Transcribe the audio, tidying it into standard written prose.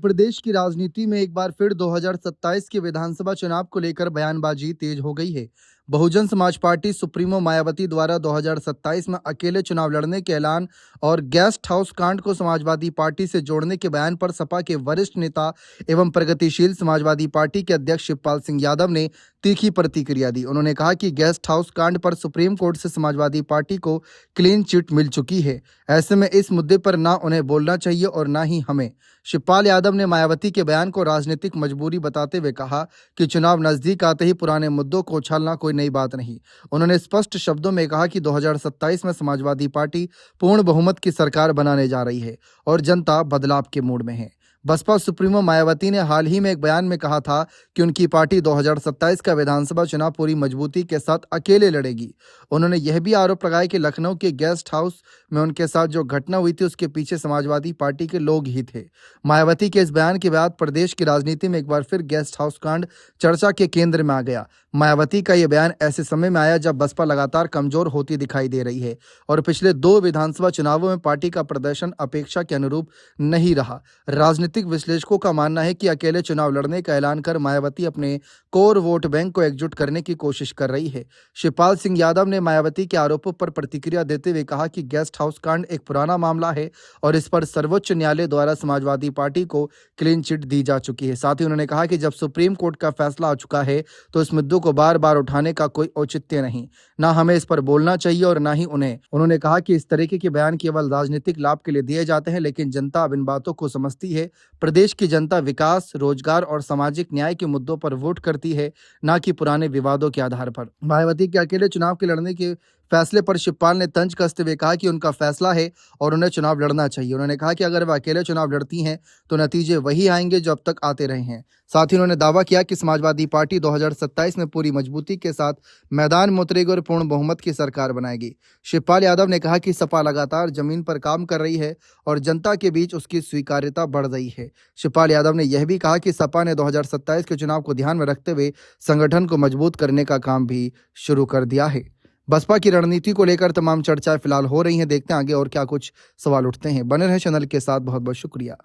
प्रदेश की राजनीति में एक बार फिर 2027 के विधानसभा चुनाव को लेकर बयानबाजी तेज हो गई है। बहुजन समाज पार्टी सुप्रीमो मायावती द्वारा 2027 में अकेले चुनाव लड़ने के ऐलान और गेस्ट हाउस कांड को समाजवादी पार्टी से जोड़ने के बयान पर सपा के वरिष्ठ नेता एवं प्रगतिशील समाजवादी पार्टी के अध्यक्ष शिवपाल सिंह यादव ने तीखी प्रतिक्रिया दी। उन्होंने कहा कि गेस्ट हाउस कांड पर सुप्रीम कोर्ट से समाजवादी पार्टी को क्लीन चिट मिल चुकी है। ऐसे में इस मुद्दे पर ना उन्हें बोलना चाहिए और ना ही हमें। शिवपाल यादव ने मायावती के बयान को राजनीतिक मजबूरी बताते हुए कहा कि चुनाव नजदीक आते ही पुराने मुद्दों को उछालना कोई नई बात नहीं। उन्होंने स्पष्ट शब्दों में कहा कि 2027 में समाजवादी पार्टी पूर्ण बहुमत की सरकार बनाने जा रही है और जनता बदलाव के मूड में है। बसपा सुप्रीमो मायावती ने हाल ही में एक बयान में कहा था कि उनकी पार्टी 2027 का विधानसभा चुनाव पूरी मजबूती के साथ अकेले लड़ेगी। उन्होंने यह भी आरोप लगाया कि लखनऊ के गेस्ट हाउस में उनके साथ जो घटना हुई थी उसके पीछे समाजवादी पार्टी के लोग ही थे। मायावती के इस बयान के बाद प्रदेश की राजनीति में एक बार फिर गेस्ट हाउस कांड चर्चा के केंद्र में आ गया। मायावती का यह बयान ऐसे समय में आया जब बसपा लगातार कमजोर होती दिखाई दे रही है और पिछले 2 विधानसभा चुनावों में पार्टी का प्रदर्शन अपेक्षा के अनुरूप नहीं रहा। राजनीतिक विश्लेषकों का मानना है कि अकेले चुनाव लड़ने का ऐलान कर मायावती अपने कोर वोट बैंक को एकजुट करने की कोशिश कर रही है। शिवपाल सिंह यादव ने मायावती के आरोपों पर प्रतिक्रिया देते हुए कहा कि गेस्ट हाउस कांड एक पुराना मामला है और इस पर सर्वोच्च न्यायालय द्वारा समाजवादी पार्टी को क्लीन चिट दी जा चुकी है। साथ ही उन्होंने कहा कि जब सुप्रीम कोर्ट का फैसला आ चुका है तो इस मुद्दों को बार बार उठाने का कोई औचित्य नहीं, ना हमें इस पर बोलना चाहिए और ना ही उन्हें। उन्होंने कहा कि इस तरीके के बयान केवल राजनीतिक लाभ के लिए दिए जाते हैं, लेकिन जनता अब इन बातों को समझती है। प्रदेश की जनता विकास, रोजगार और सामाजिक न्याय के मुद्दों पर वोट करती है, ना कि पुराने विवादों के आधार पर। मायावती के अकेले चुनाव के लड़ने के फैसले पर शिवपाल ने तंज कसते हुए कहा कि उनका फैसला है और उन्हें चुनाव लड़ना चाहिए। उन्होंने कहा कि अगर वह अकेले चुनाव लड़ती हैं तो नतीजे वही आएंगे जो अब तक आते रहे हैं। साथ ही उन्होंने दावा किया कि समाजवादी पार्टी 2027 में पूरी मजबूती के साथ मैदान में उतरेगी और पूर्ण बहुमत की सरकार बनाएगी। शिवपाल यादव ने कहा कि सपा लगातार जमीन पर काम कर रही है और जनता के बीच उसकी स्वीकार्यता बढ़ रही है। शिवपाल यादव ने यह भी कहा कि सपा ने 2027 के चुनाव को ध्यान में रखते हुए संगठन को मजबूत करने का काम भी शुरू कर दिया है। बसपा की रणनीति को लेकर तमाम चर्चाएं फिलहाल हो रही हैं। देखते हैं आगे और क्या कुछ सवाल उठते हैं। बने रहे चैनल के साथ। बहुत बहुत शुक्रिया।